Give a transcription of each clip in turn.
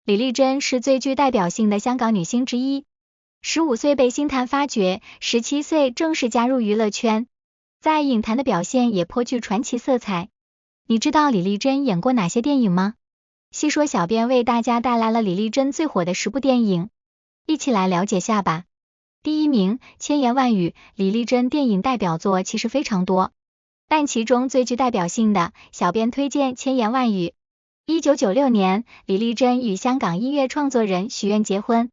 李丽珍是最具代表性的香港女星之一，15岁被星探发掘，17岁正式加入娱乐圈，在影坛的表现也颇具传奇色彩。你知道李丽珍演过哪些电影吗？细说小编为大家带来了李丽珍最火的10部电影，一起来了解下吧。第一名，千言万语。李丽珍电影代表作其实非常多，但其中最具代表性的，小编推荐千言万语。1996年，李丽珍与香港音乐创作人许愿结婚，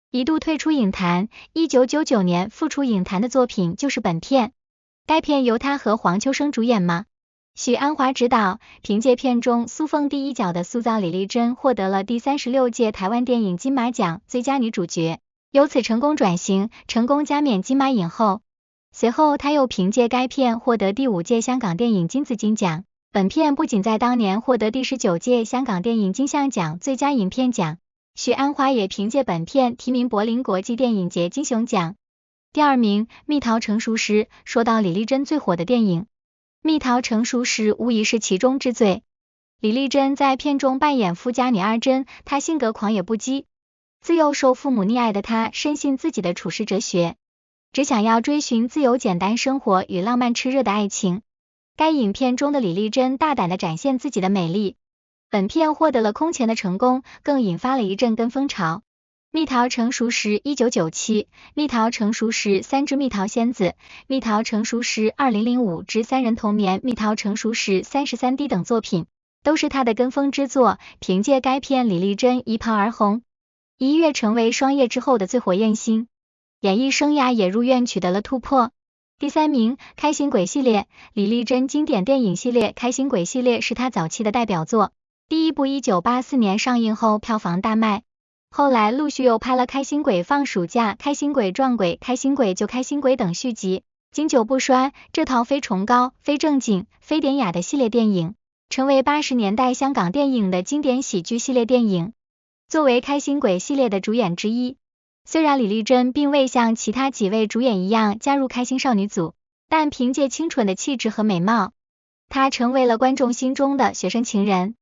一度退出影坛。1999年复出影坛的作品就是本片，该片由她和黄秋生主演吗？许鞍华执导，凭借片中苏凤第一角的塑造，李丽珍获得了第36届台湾电影金马奖最佳女主角，由此成功转型，成功加冕金马影后。随后她又凭借该片获得第5届香港电影金紫荆奖。本片不仅在当年获得第19届香港电影金像奖最佳影片奖，许鞍华也凭借本片提名柏林国际电影节金熊奖。第二名，蜜桃成熟时。说到李丽珍最火的电影，蜜桃成熟时无疑是其中之最。李丽珍在片中扮演富家女二珍，她性格狂野不羁，自幼受父母溺爱的她深信自己的处世哲学，只想要追寻自由简单生活与浪漫炽热的爱情。该影片中的李丽珍大胆地展现自己的美丽，本片获得了空前的成功，更引发了一阵跟风潮。蜜桃成熟时1997，蜜桃成熟时3只蜜桃仙子，蜜桃成熟时2005之3人同眠，蜜桃成熟时33D 等作品都是她的跟风之作。凭借该片，李丽珍一炮而红，一跃成为双叶之后的最火焰星，演艺生涯也如愿取得了突破。第三名，开心鬼系列。李丽珍经典电影系列开心鬼系列是她早期的代表作，第一部1984年上映后票房大卖，后来陆续又拍了开心鬼放暑假、开心鬼撞鬼、开心鬼救开心鬼等续集，经久不衰。这套非崇高、非正经、非典雅的系列电影，成为80年代香港电影的经典喜剧系列电影。作为开心鬼系列的主演之一，虽然李丽珍并未像其他几位主演一样加入开心少女组，但凭借清纯的气质和美貌，她成为了观众心中的学生情人。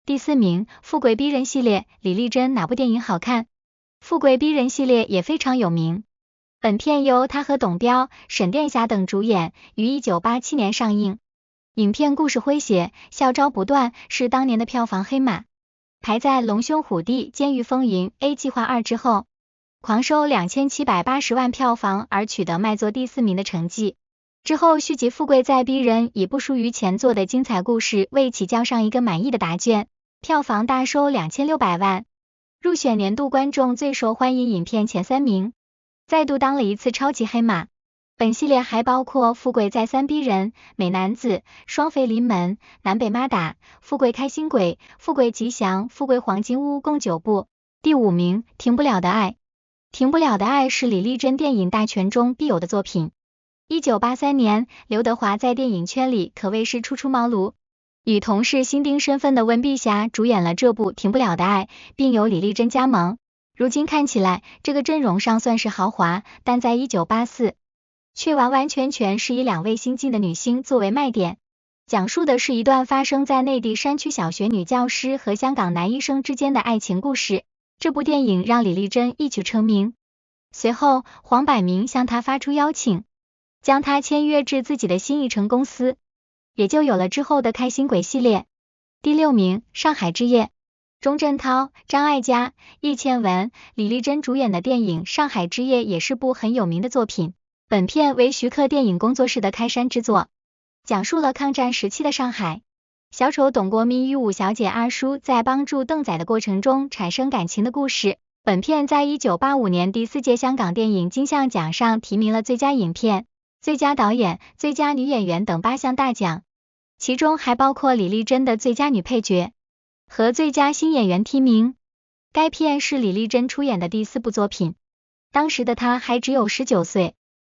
第四名，富贵逼人系列。李丽珍哪部电影好看，富贵逼人系列也非常有名。本片由她和董彪、沈殿霞等主演，于1987年上映。影片故事诙谐，笑招不断，是当年的票房黑马，排在《龙兄虎弟》《监狱风云》A 计划2之后，狂收2780万票房，而取得卖座第4名的成绩。之后续集《富贵再逼人》以不输于前作的精彩故事为其交上一个满意的答卷，票房大收2600万，入选年度观众最受欢迎影片前3名，再度当了一次超级黑马。本系列还包括《富贵再三逼人》、美男子、双飞临门、南北妈打、富贵开心鬼、富贵吉祥、富贵黄金屋共9部。第5名，停不了的爱。停不了的爱是李丽珍电影大全中必有的作品。1983年，刘德华在电影圈里可谓是初出茅庐，与同是新丁身份的温碧霞主演了这部《停不了的爱》，并由李丽珍加盟。如今看起来，这个阵容上算是豪华，但在1984却完完全全是以2位新晋的女星作为卖点，讲述的是一段发生在内地山区小学女教师和香港男医生之间的爱情故事。这部电影让李丽珍一举成名，随后黄百鸣向她发出邀请，将她签约至自己的新艺城公司，也就有了之后的开心鬼系列。第6名，上海之夜。钟镇涛、张艾嘉、叶倩文、李丽珍主演的电影《上海之夜》也是部很有名的作品。本片为徐克电影工作室的开山之作，讲述了抗战时期的上海，小丑董国民与五小姐阿叔在帮助邓仔的过程中产生感情的故事。本片在1985年第4届香港电影金像奖上提名了最佳影片、最佳导演、最佳女演员等8项大奖，其中还包括李丽珍的最佳女配角和最佳新演员提名。该片是李丽珍出演的第4部作品，当时的她还只有19岁。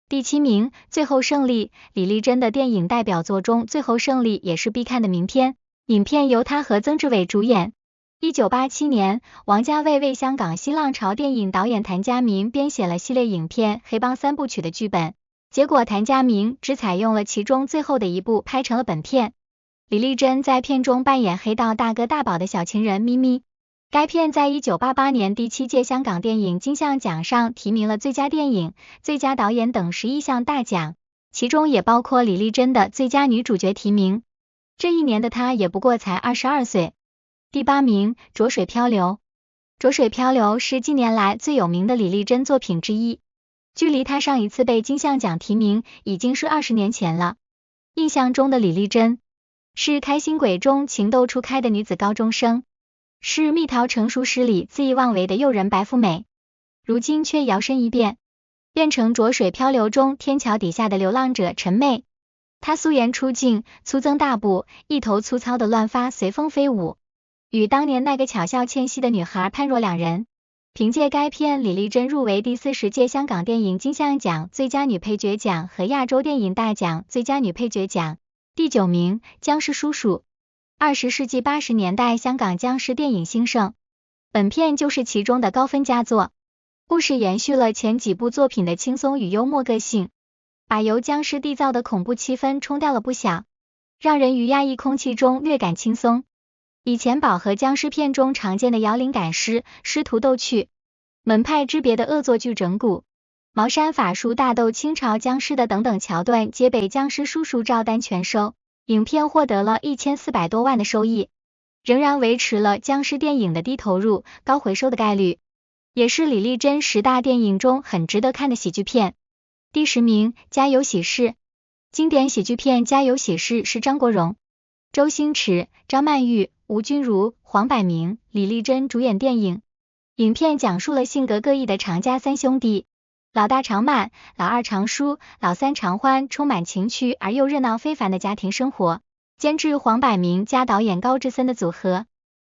第7名，最后胜利。李丽珍的电影代表作中，最后胜利也是必看的名片，影片由她和曾志伟主演。1987年，王家卫为香港新浪潮电影导演谭家明编写了系列影片《黑帮3部曲》的剧本，结果谭家明只采用了其中最后的一部拍成了本片。李丽珍在片中扮演黑道大哥大宝的小情人咪咪。该片在1988年第7届香港电影金像奖上提名了最佳电影、最佳导演等11项大奖，其中也包括李丽珍的最佳女主角提名。这一年的她也不过才22岁。第8名，浊水漂流。浊水漂流是近年来最有名的李丽珍作品之一，距离她上一次被金像奖提名已经是20年前了。印象中的李丽珍是开心鬼中情窦初开的女子高中生，是蜜桃成熟时里恣意妄为的诱人白富美，如今却摇身一变，变成浊水漂流中天桥底下的流浪者陈妹。她素颜出镜，粗增大补，一头粗糙的乱发随风飞舞，与当年那个巧笑倩兮的女孩判若两人。凭借该片，李丽珍入围第40届香港电影金像奖最佳女配角奖和亚洲电影大奖最佳女配角奖。第9名，僵尸叔叔。20世纪80年代香港僵尸电影兴盛，本片就是其中的高分佳作。故事延续了前几部作品的轻松与幽默个性，把由僵尸缔造的恐怖气氛冲掉了不少，让人于压抑空气中略感轻松。以前饱和僵尸片中常见的摇铃赶尸、师徒斗趣、门派之别的恶作剧整蛊、茅山法术大斗清朝僵尸的等等桥段，皆被僵尸叔叔照单全收。影片获得了1400多万的收益，仍然维持了僵尸电影的低投入、高回收的概率，也是李丽珍10大电影中很值得看的喜剧片。第10名，家有喜事。经典喜剧片《家有喜事》是张国荣、周星驰、张曼玉、吴君如、黄百鸣、李丽珍主演电影。影片讲述了性格各异的常家三兄弟，老大常满，老二常舒，老三常欢，充满情趣而又热闹非凡的家庭生活。监制黄百鸣加导演高志森的组合，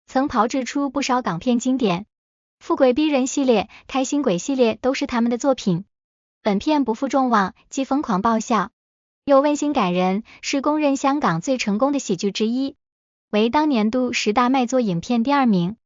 曾炮制出不少港片经典，富贵逼人系列、开心鬼系列都是他们的作品。本片不负众望，既疯狂爆笑，又温馨感人，是公认香港最成功的喜剧之一，为当年度10大卖座影片第2名。